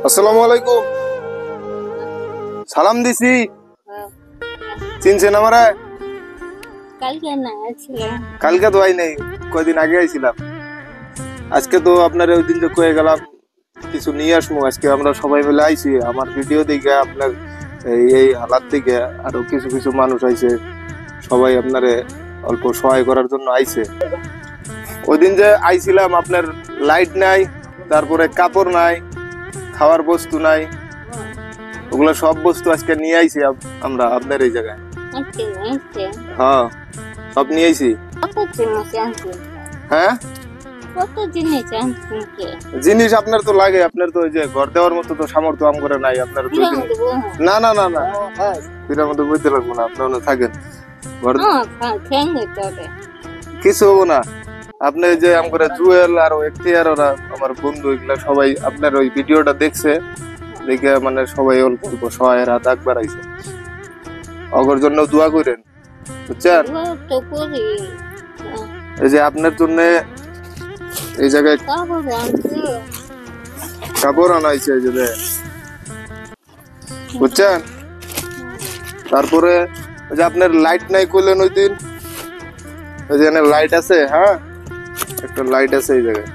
আসসালামু আলাইকুম। সালাম দিছি, চিনছেন আমারে? কালকে তো আই নাই, কয়দিন আগে আইছিলাম। আজকে তো আপনার ওই দিন যে কয়ে গেলাম কিছু নিয়ে আসবো, আজকে আমরা সবাই মিলে আইছি। আমার ভিডিও দেখে আপনার এই হালাত দেখে আরো কিছু কিছু মানুষ আইছে, সবাই আপনারে অল্প সহায় করার জন্য আইছে। ওই দিন যে আইছিলাম আপনার লাইট নাই, তারপরে কাপড় নাই, খাওয়ার বস্তু নাই, ওগুলো সব বস্তু আজকে নিয়ে আইছি আমরা আপনার এই জায়গায়। হ্যাঁ, সব নিয়ে আইছি। হ্যাঁ, জিনিস আপনার তো লাগে, আপনার তো ওই যে ঘর দেওয়ার মতো তো সামর্থ্য আম করে নাই আপনার। না না না না, ফিরার মতো বইতে লাগবো না, আপনার থাকেন। কিছু হবো না, আপনি যে আম করে জুয়েল আর এখতিয়ার ওরা আমার বন্ধু, এগুলা সবাই আপনার ওই ভিডিওটা দেখছে, দেখে মানে সবাই অল্প অল্প সহায়ের হাত আগ বাড়াইছে। অগর জন্য দোয়া করেন, বুঝছেন? এই যে আপনার জন্য এই জায়গায় কাপড় আনা হয়েছে, এই যে বুঝছেন? তারপরে ওই যে আপনার লাইট নাই করলেন ওই দিন, ওই যে লাইট আছে। হ্যাঁ, একটা লাইট আছে এই জায়গায়,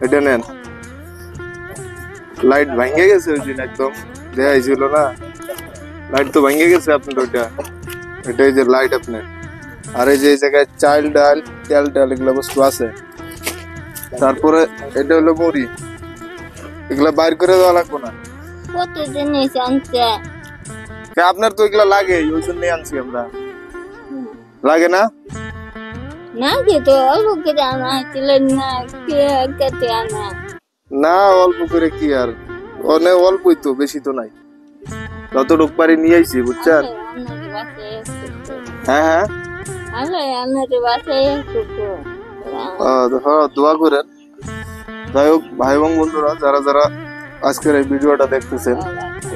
এটা নেন। লাইট ভাঙে গেছে ওই দিন, একদম দেখাইছিল না, লাইট তো ভাঙে গেছে আপনার ওইটা। এটাই যে লাইট আপনার। আর এই যে এই জায়গায় চাল ডাল তেল ডাল এগুলো বস্তু আছে। তারপরে এটা হলো মুড়ি, এগুলা বাইর করে দেওয়া লাগবে না। কত জিনিস আনছে আপনার তো এগুলা লাগে, ওই জন্যই আনছি আমরা। লাগে না? না তো অল্প করে আনা ছিল না, কেটে আনা না, অল্প করে কি আর, অনেক অল্পই তো, বেশি তো নাই, যতটুক পারি নিয়ে আইছি, বুঝছেন? হ্যাঁ হ্যাঁ, দোয়া করেন। যাই হোক, ভাই এবং বন্ধুরা যারা যারা আজকের এই ভিডিওটা দেখতেছেন,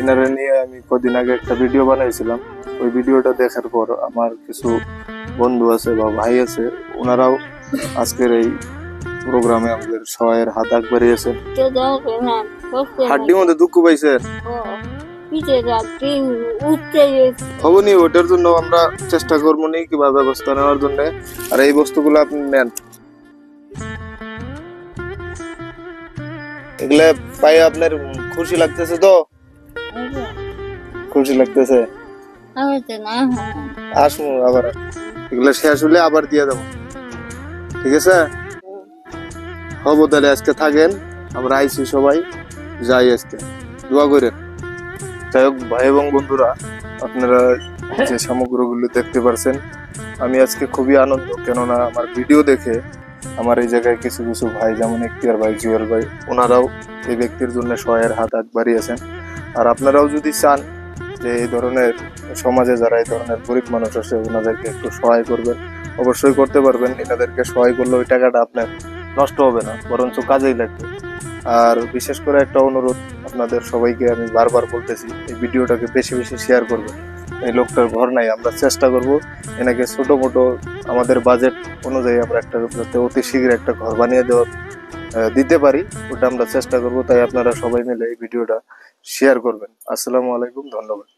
এনারা নিয়ে আমি কদিন আগে একটা ভিডিও বানাইছিলাম। ওই ভিডিওটা দেখার পর আমার কিছু বন্ধু আছে বা ভাই আছে, ওনারাও আজকের এই প্রোগ্রামে আমাদের সহায়ের হাত আগ বাড়িয়েছেন। হাড্ডির মধ্যে দুঃখ পাইছেন, হবনি, ওটার জন্য আমরা চেষ্টা করবো নি কিভাবে ব্যবস্থা নেওয়ার জন্য। আর এই বস্তুগুলো আপনি নেন, এগুলা পাই আপনার খুশি লাগতেছে তো? খুশি লাগতেছে? আসবো আবার, এগুলা শেষ হলে আবার দিয়ে দেবো, ঠিক আছে? হবো তাহলে, আজকে থাকেন, আমরা আইছি সবাই, যাই আজকে, দোয়া করেন। যাই হোক ভাই এবং বন্ধুরা, আপনারা যে সামগ্রীগুলো দেখতে পারছেন, আমি আজকে খুবই আনন্দ, কেননা আমার ভিডিও দেখে আমার এই জায়গায় কিছু কিছু ভাই, যেমন এখতিয়ার ভাই, জুয়েল ভাই, ওনারাও এই ব্যক্তির জন্য সহায়ের হাত আগ বাড়িয়েছেন। আর আপনারাও যদি চান যে এই ধরনের সমাজে যারা এই ধরনের গরিব মানুষ আছে, ওনাদেরকে একটু সহায় করবেন, অবশ্যই করতে পারবেন। এনাদেরকে সহায় করলে ওই টাকাটা আপনার নষ্ট হবে না, বরঞ্চ কাজেই লাগবে। আর বিশেষ করে একটা অনুরোধ আপনাদের সবাইকে আমি বারবার বলতেছি, এই ভিডিওটাকে বেশি বেশি শেয়ার করবেন। এই লোকটার ঘর নাই, আমরা চেষ্টা করব এনাকে ছোট মোটো আমাদের বাজেট অনুযায়ী আমরা একটা অতি শীঘ্র একটা ঘর বানিয়ে দিতে পারি, ওটা আমরা চেষ্টা করব। তাই আপনারা সবাই মিলে এই ভিডিওটা শেয়ার করবেন। আসসালামু আলাইকুম, ধন্যবাদ।